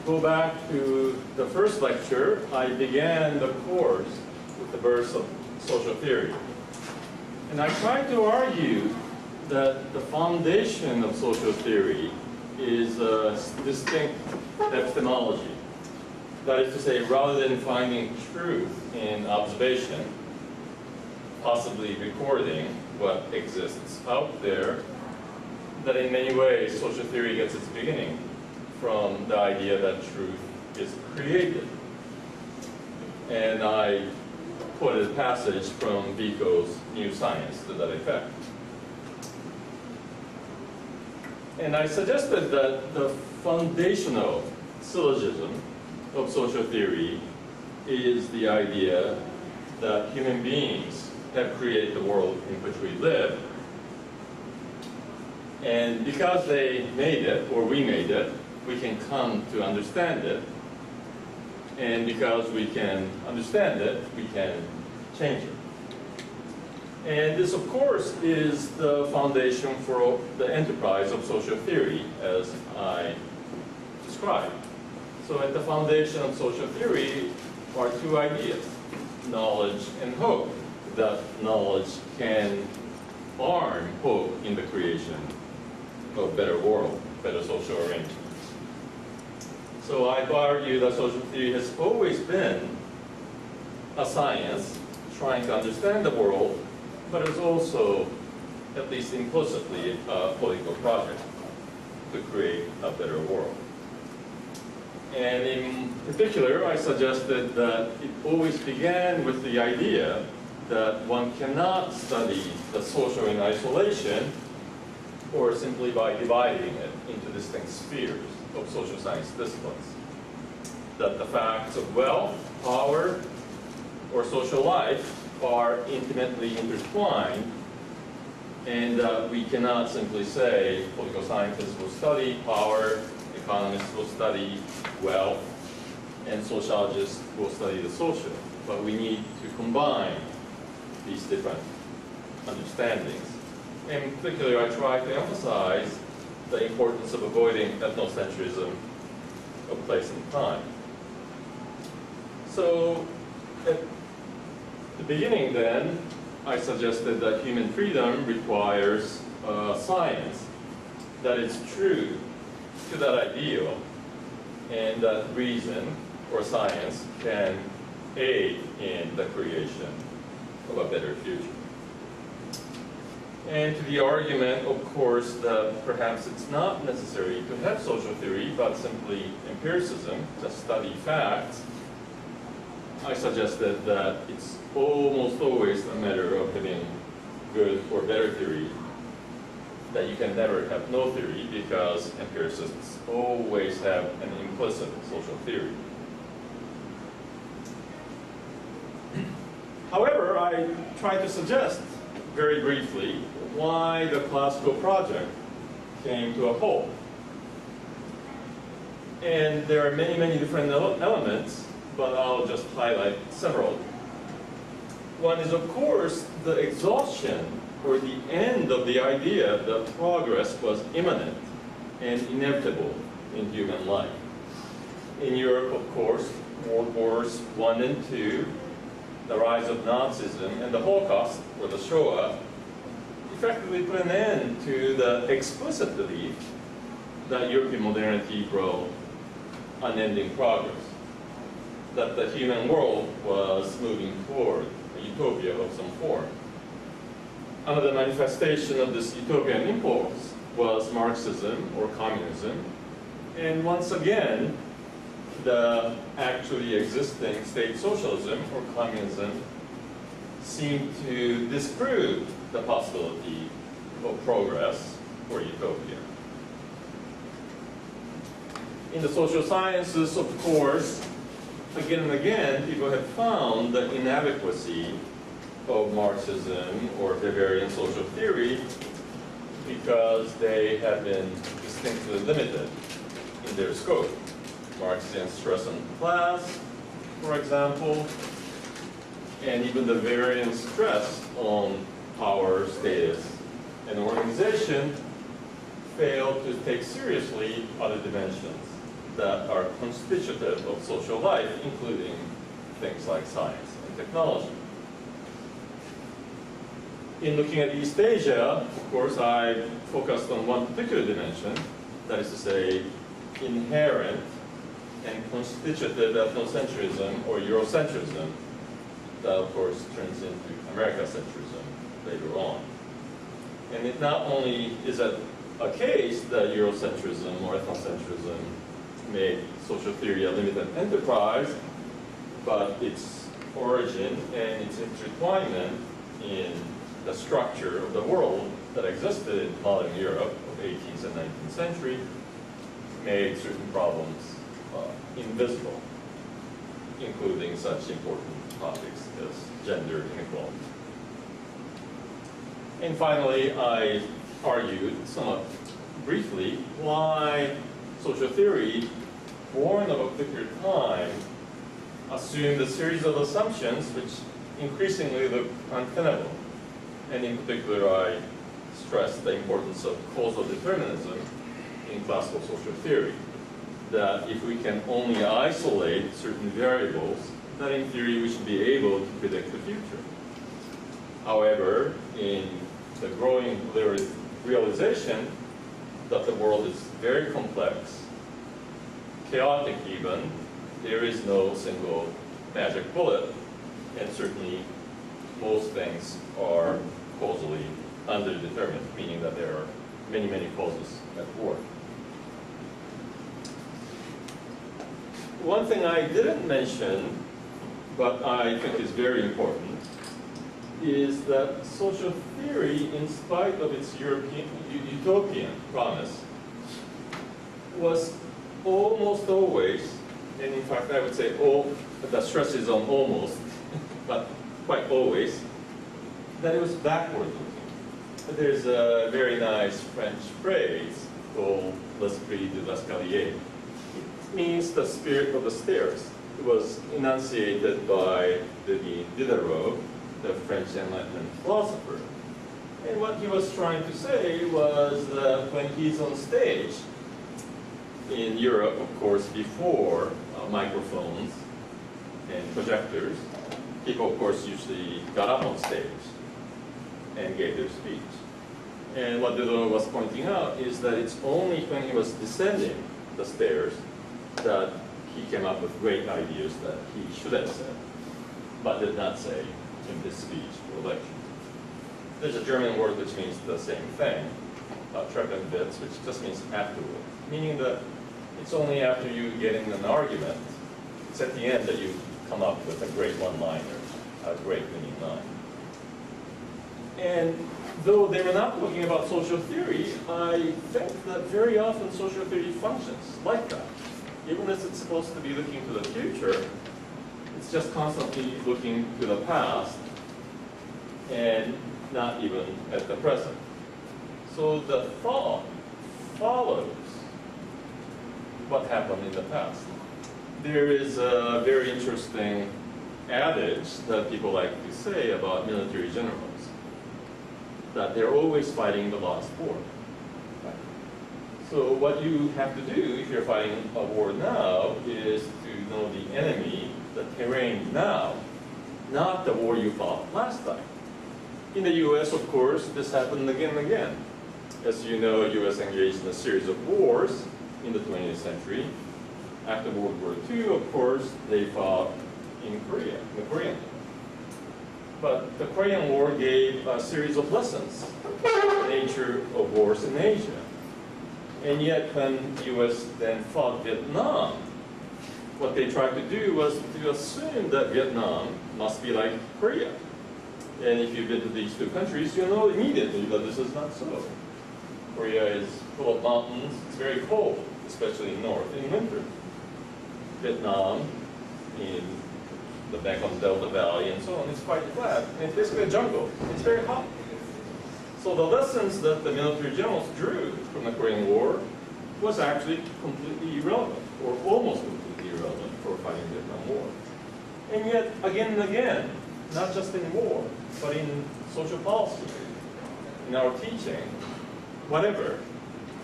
go back to the first lecture, I began the course with the birth of social theory. And I tried to argue that the foundation of social theory is a distinct epistemology. That is to say, rather than finding truth in observation, possibly recording what exists out there, that in many ways social theory gets its beginning from the idea that truth is created. And I quoted a passage from Vico's New Science to that effect. And I suggested that the foundational syllogism of social theory is the idea that human beings have created the world in which we live. And because they made it, or we made it, we can come to understand it. And because we can understand it, we can change it. And this, of course, is the foundation for the enterprise of social theory, as I described. So at the foundation of social theory are two ideas, knowledge and hope. That knowledge can arm hope in the creation of a better world, better social arrangements. So I argue that social theory has always been a science trying to understand the world, but it's also, at least implicitly, a political project to create a better world. And in particular, I suggested that it always began with the idea that one cannot study the social in isolation or simply by dividing it into distinct spheres of social science disciplines. That the facts of wealth, power, or social life are intimately intertwined, and we cannot simply say political scientists will study power, economists will study wealth, and sociologists will study the social. But we need to combine these different understandings. In particular, I try to emphasize the importance of avoiding ethnocentrism of place and time. So, at the beginning then, I suggested that human freedom requires science that is true to that ideal, and that reason or science can aid in the creation of a better future. And to the argument, of course, that perhaps it's not necessary to have social theory, but simply empiricism, to study facts, I suggested that it's almost always a matter of having good or better theory, that you can never have no theory, because empiricists always have an implicit social theory. However, I try to suggest very briefly why the classical project came to a halt. And there are many, many different elements, but I'll just highlight several. One is, of course, the exhaustion or the end of the idea that progress was imminent and inevitable in human life. In Europe, of course, World Wars I and II, the rise of Nazism, and the Holocaust, or the Shoah, effectively put an end to the explicit belief that European modernity brought unending progress, that the human world was moving toward a utopia of some form. Another manifestation of this utopian impulse was Marxism or communism, and once again, the actually existing state socialism or communism seemed to disprove the possibility of progress or utopia. In the social sciences, of course, again and again, people have found the inadequacy of Marxism or Bavarian social theory because they have been distinctly limited in their scope. Marxian stress on class, for example, and even the Bavarian stress on power, status, and organization failed to take seriously other dimensions that are constitutive of social life, including things like science and technology. In looking at East Asia, of course, I focused on one particular dimension, that is to say, inherent and constitutive ethnocentrism or Eurocentrism, that of course turns into Americacentrism later on. And it not only is a case that Eurocentrism or ethnocentrism made social theory a limited enterprise, but its origin and its intertwinement in the structure of the world that existed in modern Europe of 18th and 19th century made certain problems invisible, including such important topics as gender inequality. And finally, I argued somewhat briefly why social theory, born of a particular time, assumed a series of assumptions which increasingly look untenable. And in particular, I stressed the importance of causal determinism in classical social theory, that if we can only isolate certain variables, that in theory we should be able to predict the future. However, in the growing realization that the world is very complex, chaotic even, there is no single magic bullet, and certainly most things are causally underdetermined, meaning that there are many, many causes at work. One thing I didn't mention, but I think is very important, is that social theory, in spite of its European utopian promise, was almost always, and in fact I would say all, the stress is on almost, but quite always, that it was backward looking. There's a very nice French phrase called l'esprit de l'escalier. It means the spirit of the stairs. It was enunciated by Denis Diderot, the French Enlightenment philosopher. And what he was trying to say was that when he's on stage, in Europe, of course, before microphones and projectors, people, of course, usually got up on stage and gave their speech. And what Diderot was pointing out is that it's only when he was descending the stairs that he came up with great ideas that he should have said, but did not say in his speech or lecture. There's a German word which means the same thing, Treppenwitz, which just means afterward, meaning that it's only after you get in an argument, it's at the end that you come up with a great one-liner, a great winning line. And though they were not talking about social theory, I think that very often social theory functions like that. Even as it's supposed to be looking to the future, it's just constantly looking to the past and not even at the present. So the thought follows what happened in the past. There is a very interesting adage that people like to say about military generals, that they're always fighting the lost war. So what you have to do if you're fighting a war now is to know the enemy, the terrain now, not the war you fought last time. In the US, of course, this happened again and again. As you know, the US engaged in a series of wars in the 20th century. After World War II, of course, they fought in Korea, the Korean War. But the Korean War gave a series of lessons on the nature of wars in Asia. And yet, when the US then fought Vietnam, what they tried to do was to assume that Vietnam must be like Korea. And if you've been to these two countries, you'll know immediately that this is not so. Korea is full of mountains, it's very cold, especially in north, in winter. Vietnam, in the Mekong Delta Valley and so on, it's quite flat. And it's basically a jungle. It's very hot. So the lessons that the military generals drew from the Korean War was actually completely irrelevant, or almost completely irrelevant for fighting the Vietnam War. And yet, again and again, not just in war, but in social policy, in our teaching, whatever,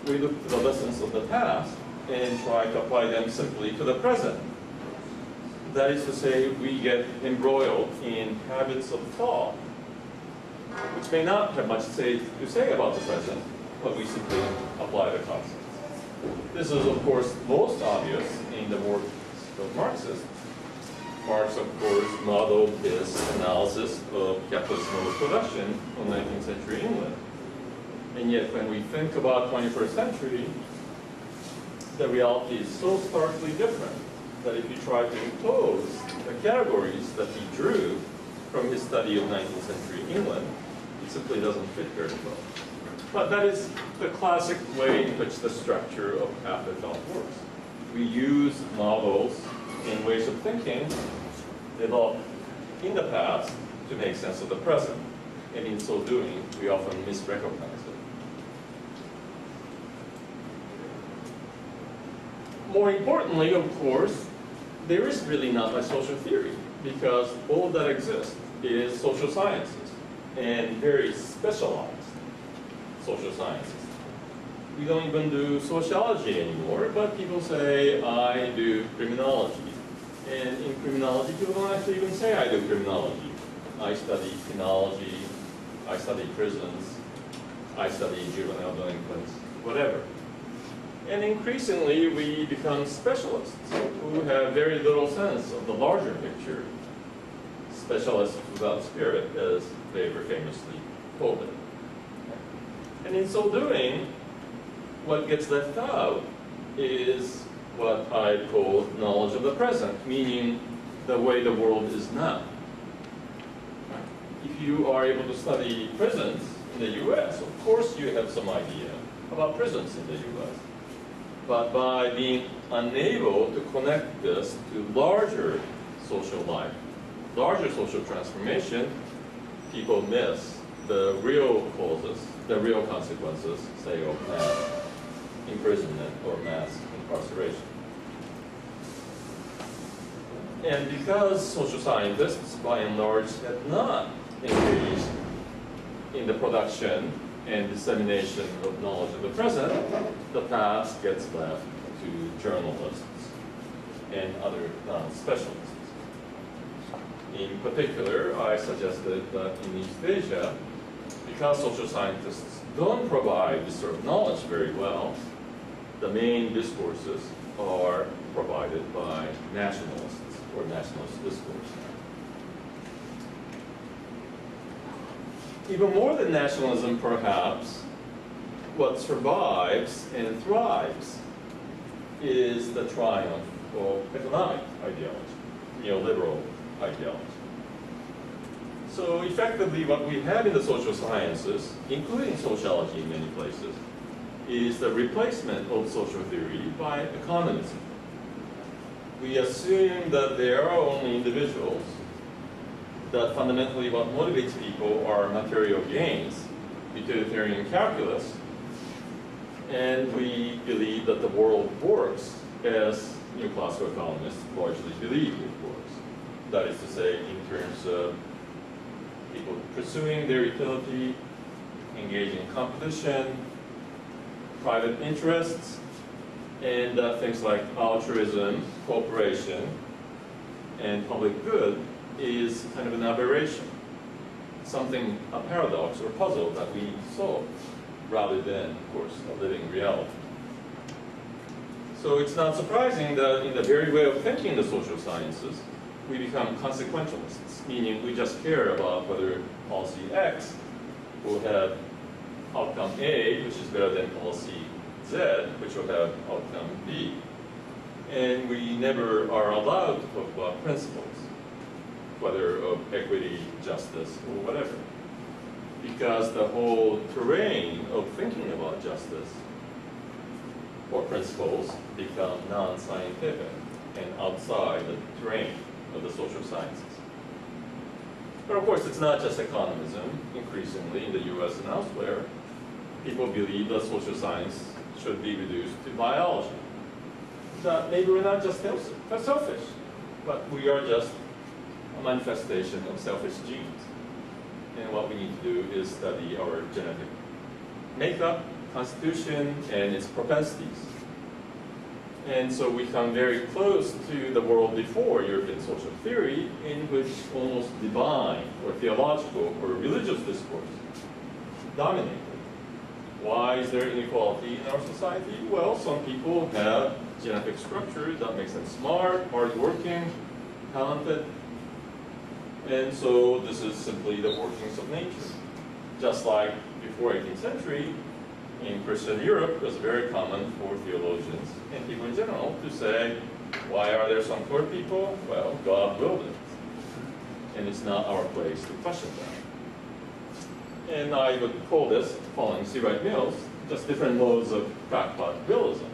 we look to the lessons of the past and try to apply them simply to the present. That is to say, we get embroiled in habits of thought, which may not have much to say about the present, but we simply apply the concepts. This is, of course, most obvious in the work of Marxists. Marx, of course, modeled his analysis of capitalist mode of production on 19th century England. And yet, when we think about 21st century, the reality is so starkly different that if you try to impose the categories that he drew from his study of 19th century England, it simply doesn't fit very well. But that is the classic way in which the structure of afterthought works. We use models and ways of thinking developed in the past to make sense of the present. And in so doing, we often misrecognize it. More importantly, of course, there is really not a social theory, because all that exists is social sciences, and very specialized social sciences. We don't even do sociology anymore, but people say, I do criminology. And in criminology, people don't actually even say, I do criminology. I study penology, I study prisons, I study juvenile delinquents, whatever. And increasingly, we become specialists who have very little sense of the larger picture. Specialists without spirit, as Weber famously called it. And in so doing, what gets left out is what I call knowledge of the present, meaning the way the world is now. If you are able to study prisons in the US, of course you have some idea about prisons in the US. But by being unable to connect this to larger social life, larger social transformation, people miss the real causes, the real consequences, say, of mass imprisonment or mass incarceration. And because social scientists, by and large, have not engaged in the production and dissemination of knowledge of the present, the past gets left to journalists and other non-specialists. In particular, I suggested that in East Asia, because social scientists don't provide this sort of knowledge very well, the main discourses are provided by nationalists or nationalist discourse. Even more than nationalism, perhaps, what survives and thrives is the triumph of economic ideology, neoliberal ideology. So effectively, what we have in the social sciences, including sociology in many places, is the replacement of social theory by economism. We assume that there are only individuals, that fundamentally what motivates people are material gains, utilitarian calculus, and we believe that the world works as neoclassical economists largely believe it works. That is to say, in terms of people pursuing their utility, engaging in competition, private interests, and things like altruism, cooperation, and public good is kind of an aberration, something, a paradox or puzzle that we need to solve, rather than, of course, a living reality. So it's not surprising that in the very way of thinking the social sciences, we become consequentialists, meaning we just care about whether policy X will have outcome A, which is better than policy Z, which will have outcome B. And we never are allowed to talk about principles, whether of equity, justice, or whatever. Because the whole terrain of thinking about justice or principles become non-scientific and outside the terrain of the social sciences. But of course, it's not just economism. Increasingly, in the US and elsewhere, people believe that social science should be reduced to biology. That maybe we're not just selfish, but we are just a manifestation of selfish genes. And what we need to do is study our genetic makeup, constitution, and its propensities. And so we come very close to the world before European social theory, in which almost divine or theological or religious discourse dominated. Why is there inequality in our society? Well, some people have genetic structure that makes them smart, hardworking, talented. And so this is simply the workings of nature. Just like before 18th century, in Christian Europe, it was very common for theologians and people in general to say, why are there some poor people? Well, God willed it. And it's not our place to question that. And I would call this, following C. Wright Mills, just different modes of crackpot realism.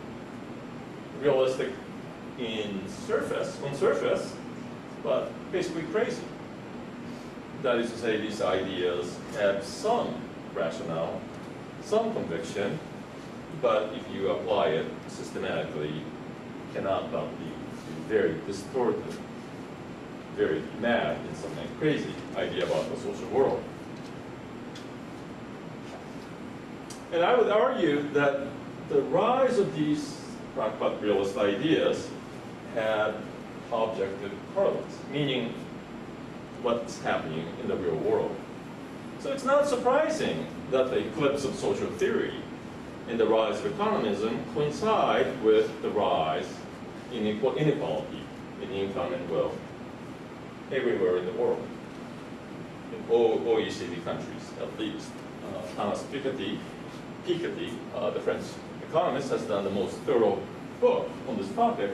Realistic on surface, but basically crazy. That is to say, these ideas have some rationale, some conviction, but if you apply it systematically, cannot but be very distorted, very mad in some way, crazy idea about the social world. And I would argue that the rise of these crackpot realist ideas had objective correlates, meaning what's happening in the real world. So it's not surprising that the eclipse of social theory and the rise of economism coincide with the rise in inequality in income and wealth everywhere in the world, in all OECD countries at least. Thomas Piketty, the French economist, has done the most thorough book on this topic,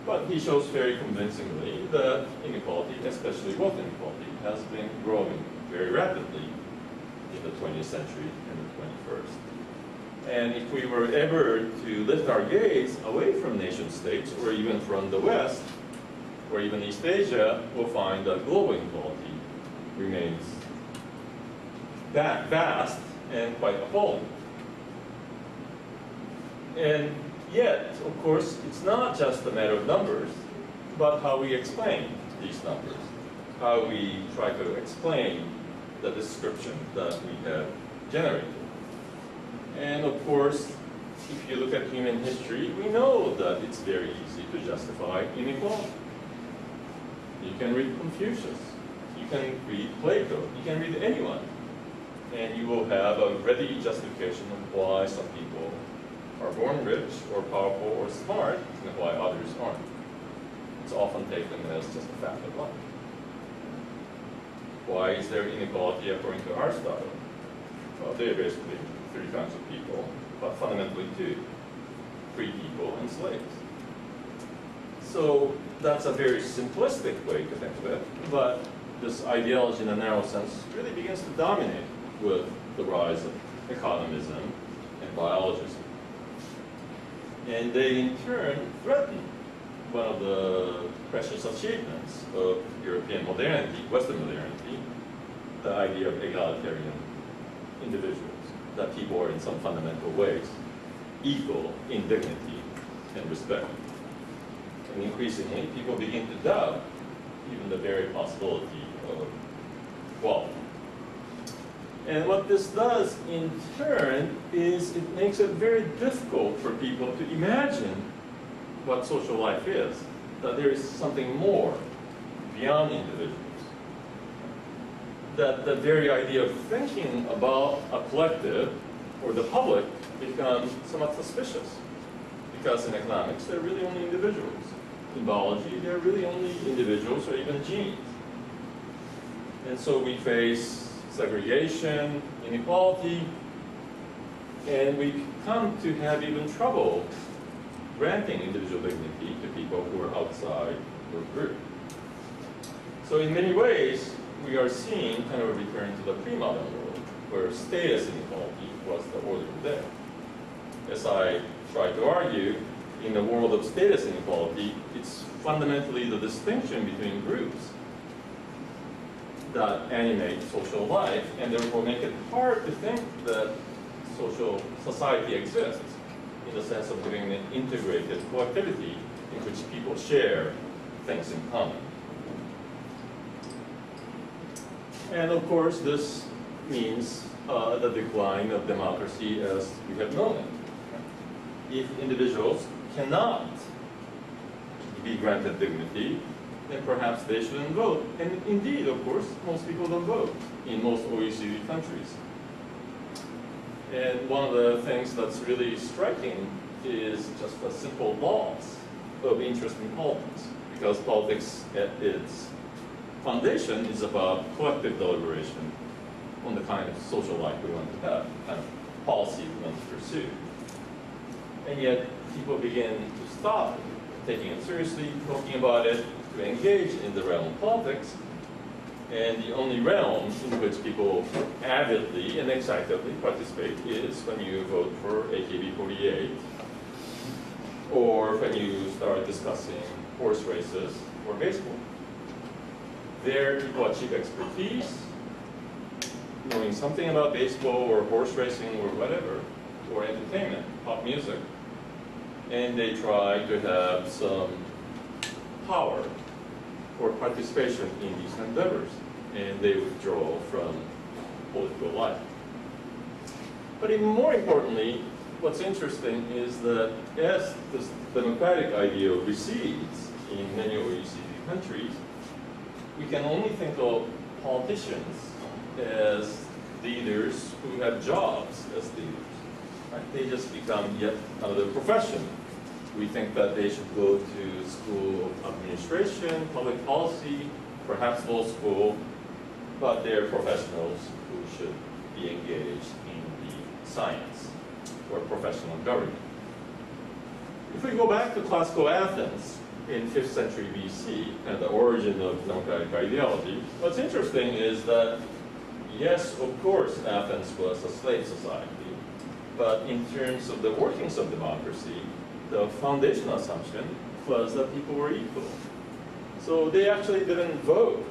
but he shows very convincingly that inequality, especially wealth inequality, has been growing very rapidly in the 20th century and the 21st. And if we were ever to lift our gaze away from nation states, or even from the West, or even East Asia, we'll find that global inequality remains that vast and quite appalling. And yet, of course, it's not just a matter of numbers, but how we explain these numbers, how we try to explain the description that we have generated. And of course, if you look at human history, we know that it's very easy to justify inequality. You can read Confucius, you can read Plato, you can read anyone, and you will have a ready justification of why some people are born rich or powerful or smart and why others aren't. It's often taken as just a fact of life. Why is there inequality according to Aristotle? Well, there are basically three kinds of people, but fundamentally two: free people and slaves. So that's a very simplistic way to think of it, but this ideology in a narrow sense really begins to dominate with the rise of economism and biologism. And they in turn threaten one of the precious achievements of European modernity, Western modernity, the idea of egalitarian individuals, that people are in some fundamental ways equal in dignity and respect. And increasingly, people begin to doubt even the very possibility of equality. And what this does in turn is it makes it very difficult for people to imagine what social life is, that there is something more beyond individuals. That the very idea of thinking about a collective or the public becomes somewhat suspicious. Because in economics, they're really only individuals. In biology, they're really only individuals or even genes. And so we face segregation, inequality, and we come to have even trouble granting individual dignity to people who are outside your group. So in many ways, we are seeing kind of a return to the pre-modern world, where status inequality was the order of the day. As I try to argue, in the world of status inequality, it's fundamentally the distinction between groups that animate social life, and therefore make it hard to think that society exists in the sense of living in an integrated collectivity in which people share things in common. And of course, this means the decline of democracy as we have known it. If individuals cannot be granted dignity, then perhaps they shouldn't vote. And indeed, of course, most people don't vote in most OECD countries. And one of the things that's really striking is just the simple loss of interest in politics, because politics at its foundation is about collective deliberation on the kind of social life we want to have, kind of policy we want to pursue. And yet, people begin to stop taking it seriously, talking about it, to engage in the realm of politics. And the only realm in which people avidly and excitedly participate is when you vote for AKB48, or when you start discussing horse races or baseball. There, people achieve expertise, knowing something about baseball or horse racing or whatever, or entertainment, pop music, and they try to have some power or participation in these endeavors, and they withdraw from political life. But even more importantly, what's interesting is that as this democratic ideal recedes in many OECD countries, we can only think of politicians as leaders who have jobs as leaders. Right? They just become yet another profession. We think that they should go to school of administration, public policy, perhaps law school, but they're professionals who should be engaged in the science or professional government. If we go back to classical Athens in 5th century BC, and the origin of democratic ideology, what's interesting is that, yes, of course, Athens was a slave society, but in terms of the workings of democracy, the foundational assumption was that people were equal. So they actually didn't vote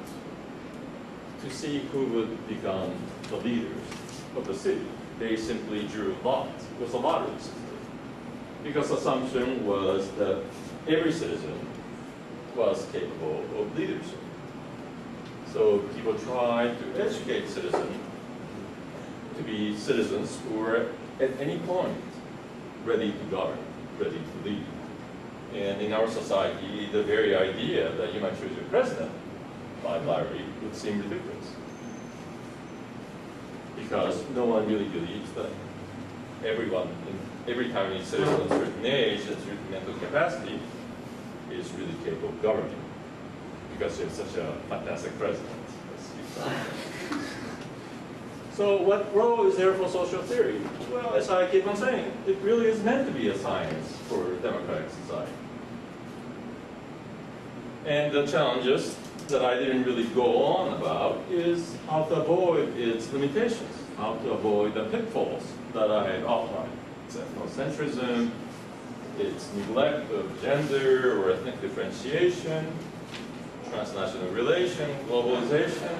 to see who would become the leaders of the city. They simply drew lots. It was a lottery system. Because the assumption was that every citizen was capable of leadership. So people tried to educate citizens to be citizens who were at any point ready to govern, ready to lead. And in our society, the very idea that you might choose your president by lottery would seem ridiculous. Because no one really believes that everyone, every tiny citizen of a certain age and certain mental capacity is really capable of governing. Because you have such a fantastic president. So what role is there for social theory? Well, as I keep on saying, it really is meant to be a science for democratic society. And the challenges that I didn't really go on about is how to avoid its limitations, how to avoid the pitfalls that I had outlined. It's ethnocentrism, its neglect of gender or ethnic differentiation, transnational relation, globalization.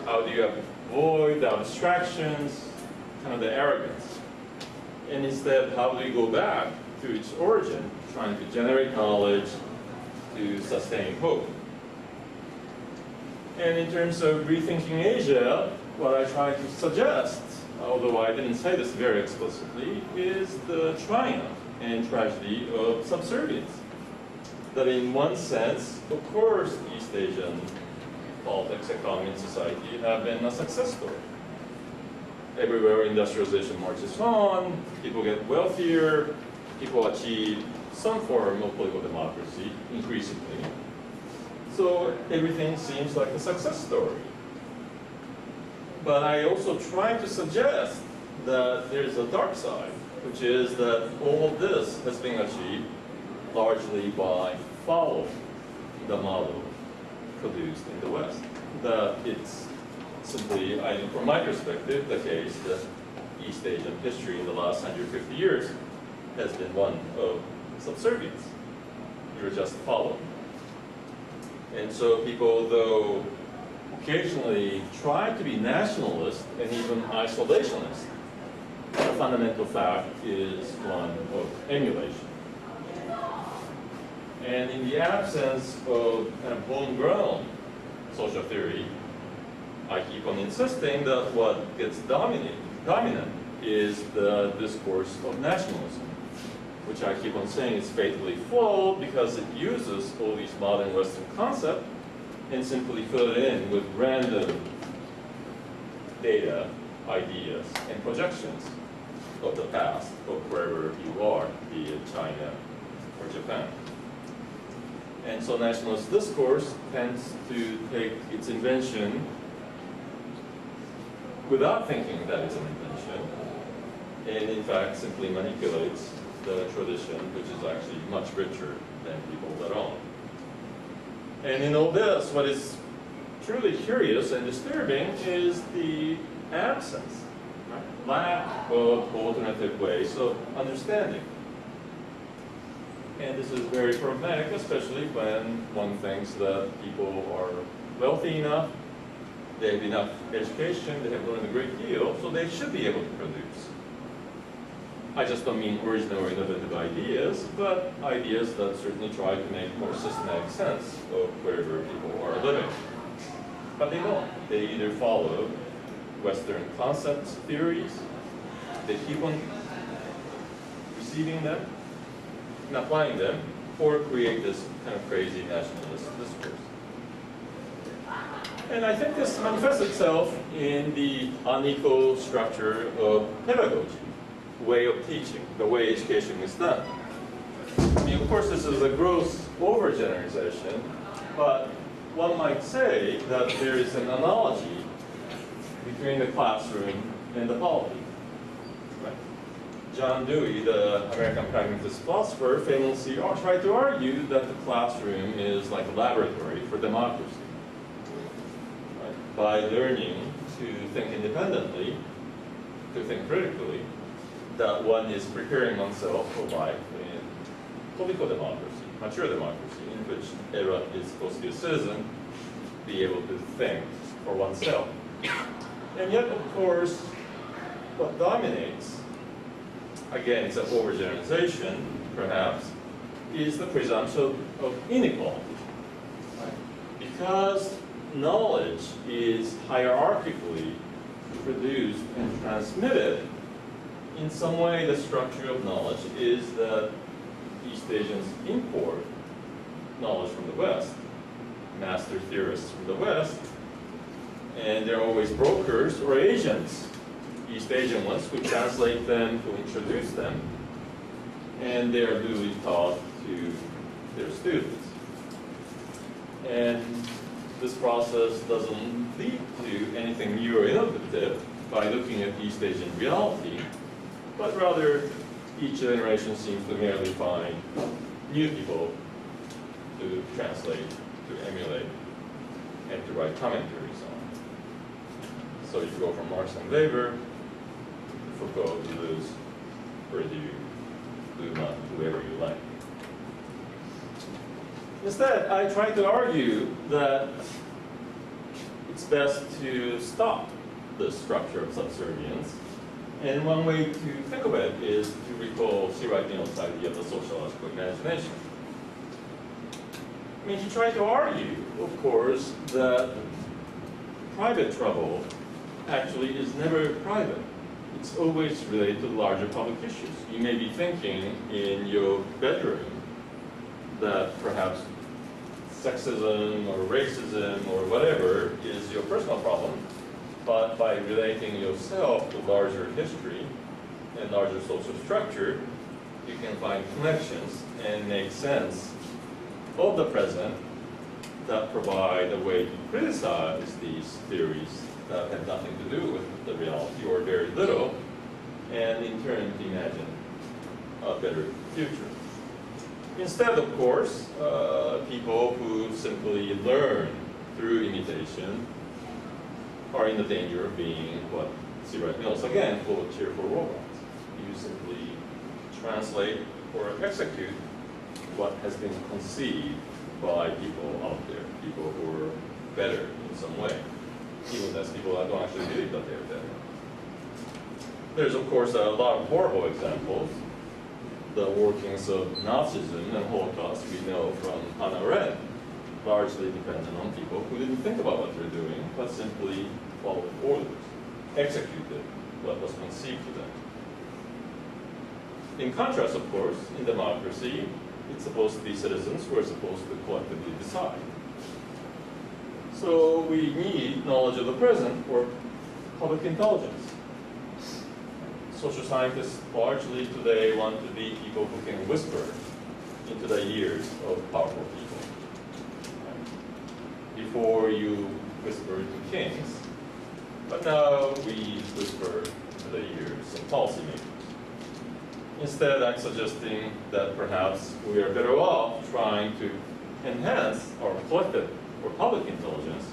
How do you avoid the abstractions, kind of the arrogance? And instead, how do you go back to its origin, trying to generate knowledge to sustain hope? And in terms of rethinking Asia, what I try to suggest, although I didn't say this very explicitly, is the triumph and tragedy of subservience. That in one sense, of course, East Asian politics, economy, and society have been a success story. Everywhere industrialization marches on, people get wealthier, people achieve some form of political democracy, increasingly. So everything seems like a success story. But I also try to suggest that there's a dark side, which is that all of this has been achieved largely by following the model produced in the West. That it's simply, from my perspective, the case that East Asian history in the last 150 years has been one of subservience. You're just following. And so people, though occasionally try to be nationalist and even isolationist, the fundamental fact is one of emulation. And in the absence of kind of homegrown social theory, I keep on insisting that what gets dominant is the discourse of nationalism. which I keep on saying is fatally flawed because it uses all these modern Western concepts and simply fill it in with random data, ideas, and projections of the past of wherever you are, be it China or Japan. And so nationalist discourse tends to take its invention without thinking that it's an invention, and in fact simply manipulates the tradition, which is actually much richer than people that own. And in all this, what is truly curious and disturbing is the absence, right? Lack of alternative ways of understanding. And this is very problematic, especially when one thinks that people are wealthy enough, they have enough education, they have learned a great deal, so they should be able to produce. I just don't mean original or innovative ideas, but ideas that certainly try to make more systematic sense of wherever people are living. But they don't. They either follow Western concepts, theories, they keep on receiving them, and applying them, or create this kind of crazy nationalist discourse. And I think this manifests itself in the unequal structure of pedagogy, way of teaching, the way education is done. I mean, of course, this is a gross overgeneralization, but one might say that there is an analogy between the classroom and the polity. Right? John Dewey, the American pragmatist philosopher, famously tried to argue that the classroom is like a laboratory for democracy. Right? By learning to think independently, to think critically, that one is preparing oneself for life in political democracy, mature democracy, in which everyone is supposed to be a citizen, be able to think for oneself. And yet, of course, what dominates, again, it's an overgeneralization, perhaps, is the presumption of inequality. Right? Because knowledge is hierarchically produced and transmitted, in some way the structure of knowledge is that East Asians import knowledge from the West, master theorists from the West, and they're always brokers or agents, East Asian ones, who translate them, who introduce them, and they are duly taught to their students. And this process doesn't lead to anything new or innovative by looking at East Asian reality, but rather each generation seems to merely find new people to translate, to emulate, and to write commentaries on. So you go from Marx and Weber, Foucault, Deleuze, Bourdieu, Luhmann, whoever you like. Instead, I try to argue that it's best to stop the structure of subservience. And one way to think of it is to recall C. Wright Mills' idea of the sociological imagination. I mean, he tried to argue, of course, that private trouble actually is never private. It's always related to larger public issues. You may be thinking in your bedroom that perhaps sexism or racism or whatever is your personal problem, but by relating yourself to larger history and larger social structure, you can find connections and make sense of the present that provide a way to criticize these theories that have nothing to do with the reality or very little, and in turn to imagine a better future. Instead, of course, people who simply learn through imitation are in the danger of being what C. Wright Mills, again, full of cheerful robots. You simply translate or execute what has been conceived by people out there, people who are better in some way, even as people that don't actually believe that they're better. There's, of course, a lot of horrible examples. The workings of Nazism and Holocaust we know from Hannah Arendt, largely dependent on people who didn't think about what they're doing, but simply followed orders, executed what was conceived to them. In contrast, of course, in democracy, it's supposed to be citizens who are supposed to collectively decide. So we need knowledge of the present or public intelligence. Social scientists largely today want to be people who can whisper into the ears of powerful people. Before you whisper to kings, but now we whisper into the ears of policymakers. Instead, I'm suggesting that perhaps we are better off trying to enhance our collective or public intelligence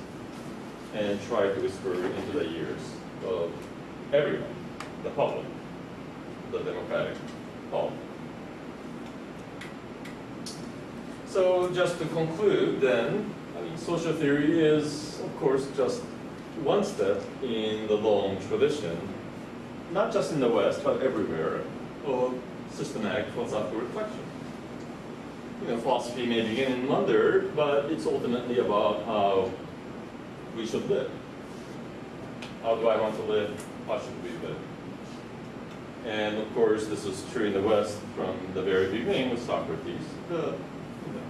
and try to whisper into the ears of everyone, the public, the democratic public. So just to conclude then, social theory is, of course, just one step in the long tradition, not just in the West, but everywhere, of systematic philosophical reflection. Philosophy may begin in wonder, but it's ultimately about how we should live. How do I want to live? How should we live? And of course, this is true in the West from the very beginning with Socrates. The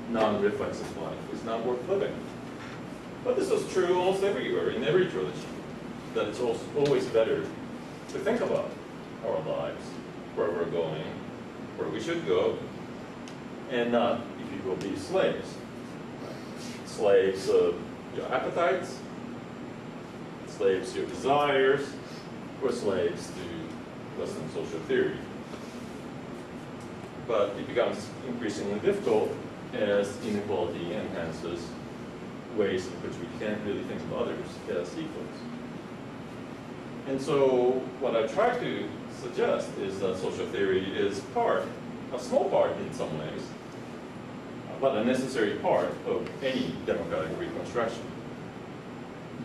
non-reflexive life is not worth living. But this is true almost everywhere, in every tradition, that it's always better to think about our lives, where we're going, where we should go, and not, if you will, be slaves. Slaves of your appetites, slaves to your desires, or slaves to Western social theory. But it becomes increasingly difficult as inequality enhances ways in which we can't really think of others as equals. And so what I try to suggest is that social theory is a small part in some ways, but a necessary part of any democratic reconstruction.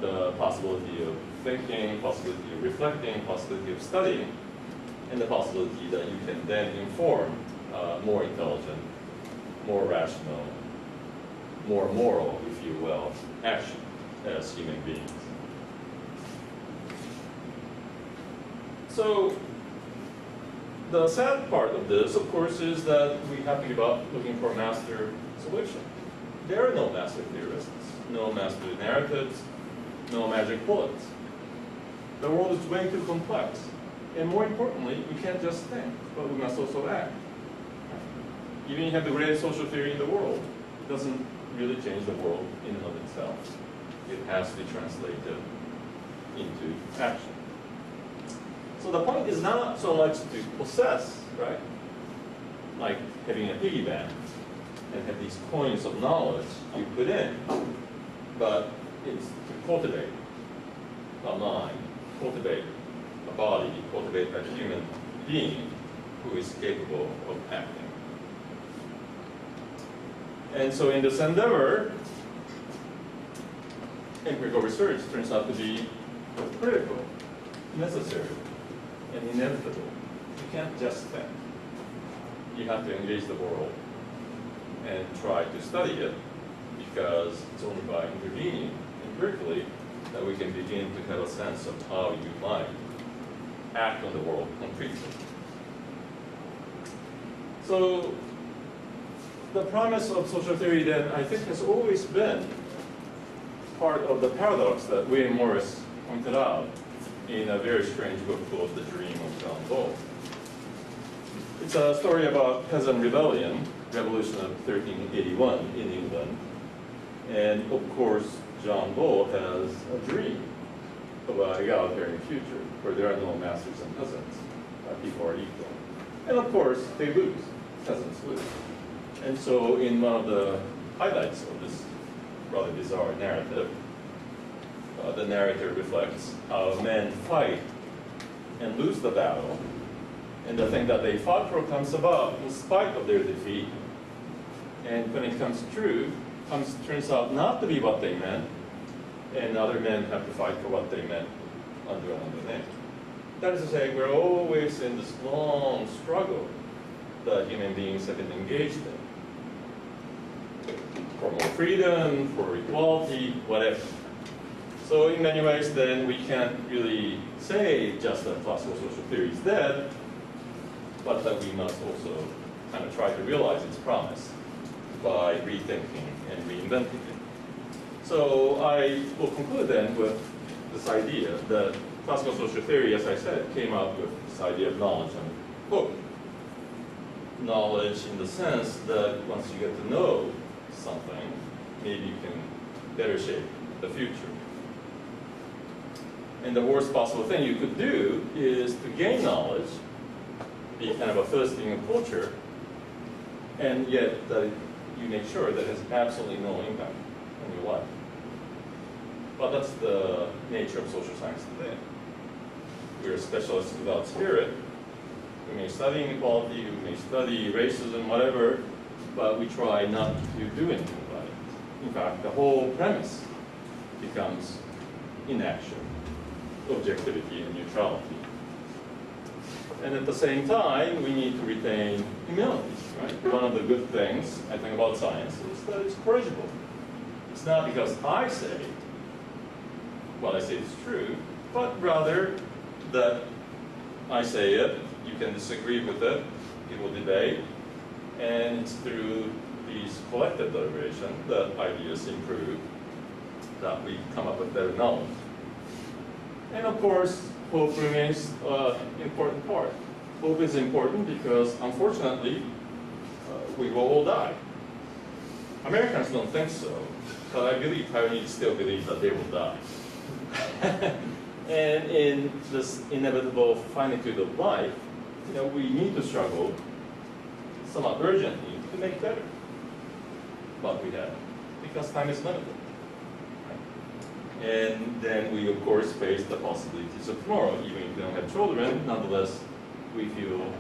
The possibility of thinking, possibility of reflecting, possibility of studying, and the possibility that you can then inform more intelligent, more rational, more moral, if you will, action as human beings. So the sad part of this, of course, is that we have to give up looking for a master solution. There are no master theorists, no master narratives, no magic bullets. The world is way too complex. And more importantly, we can't just think, but we must also act. Even if you have the greatest social theory in the world, it doesn't really change the world in and of itself. It has to be translated into action. So the point is not so much to possess, right? Like having a piggy bank and have these coins of knowledge you put in, but it's to cultivate a mind, cultivate a body, cultivate a human being who is capable of acting. And so in this endeavor, empirical research turns out to be critical, necessary, and inevitable. You can't just think. You have to engage the world and try to study it, because it's only by intervening empirically that we can begin to have a sense of how you might act on the world concretely. So the premise of social theory then, I think, has always been part of the paradox that William Morris pointed out in a very strange book called The Dream of John Bull. It's a story about peasant rebellion, revolution of 1381 in England. And of course, John Bull has a dream of an egalitarian future where there are no masters and peasants. People are equal. And of course, they lose. Peasants lose. And so in one of the highlights of this rather bizarre narrative, the narrator reflects how men fight and lose the battle, and the thing that they fought for comes about in spite of their defeat. And when it comes true, turns out not to be what they meant, and other men have to fight for what they meant under another name. That is to say, we're always in this long struggle that human beings have been engaged in. For more freedom, for equality, whatever. So in many ways, then, we can't really say just that classical social theory is dead, but that we must also kind of try to realize its promise by rethinking and reinventing it. So I will conclude then with this idea that classical social theory, as I said, came up with this idea of knowledge and hope. Knowledge in the sense that once you get to know something, maybe you can better shape the future. And the worst possible thing you could do is to gain knowledge, be kind of a thirsting of culture, and yet that you make sure that it has absolutely no impact on your life. But that's the nature of social science today. We're specialists without spirit. We may study inequality, we may study racism, whatever, but we try not to do anything about it. In fact, the whole premise becomes inaction, objectivity, and neutrality. And at the same time, we need to retain humility, right? One of the good things, I think, about science is that it's corrigible. It's not because I say what I say is true, but rather that I say it, you can disagree with it, people debate, and it's through these collective deliberation that ideas improve, that we come up with better knowledge. And of course, hope remains an important part. Hope is important because, unfortunately, we will all die. Americans don't think so, but I believe Taiwanese still believe that they will die. And in this inevitable finitude of life, we need to struggle somewhat urgently to make better what we have, because time is limited. And then we, of course, face the possibilities of tomorrow. Even if we don't have children, nonetheless, we feel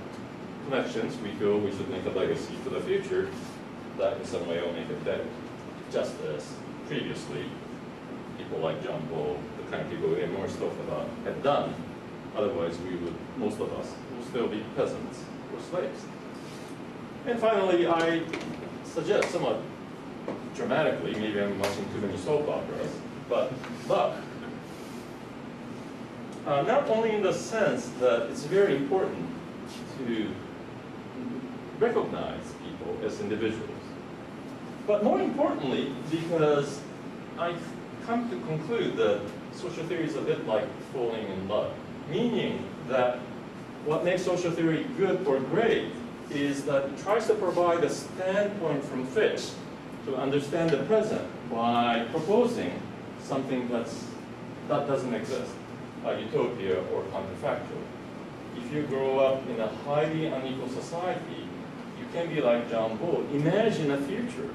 connections. We feel we should make a legacy for the future that in some way will make it better. Just as previously, people like John Bull, the kind of people we have more stuff about, had done. Otherwise, we would, most of us, will still be peasants or slaves. And finally, I suggest somewhat dramatically, maybe I'm watching too many soap operas, but luck. Not only in the sense that it's very important to recognize people as individuals, but more importantly, because I've come to conclude that social theory is a bit like falling in love, meaning that what makes social theory good or great is that it tries to provide a standpoint from which to understand the present by proposing something that doesn't exist, a utopia or counterfactual. If you grow up in a highly unequal society, you can be like John Bull. Imagine a future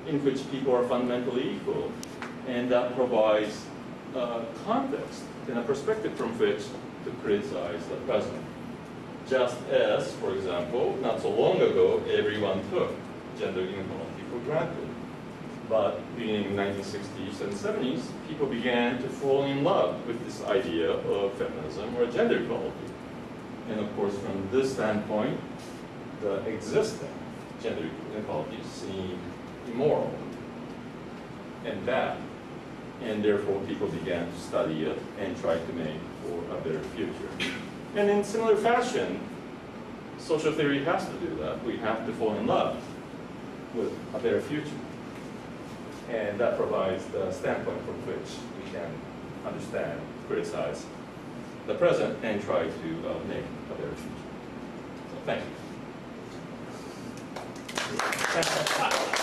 in which people are fundamentally equal, and that provides a context and a perspective from which to criticize the present. Just as, for example, not so long ago, everyone took gender inequality for granted. But beginning in the 1960s and 70s, people began to fall in love with this idea of feminism or gender equality. And of course, from this standpoint, the existing gender inequality seemed immoral and bad. And therefore, people began to study it and try to make for a better future. And in similar fashion, social theory has to do that. We have to fall in love with a better future. And that provides the standpoint from which we can understand, criticize the present, and try to make a better future. So thank you.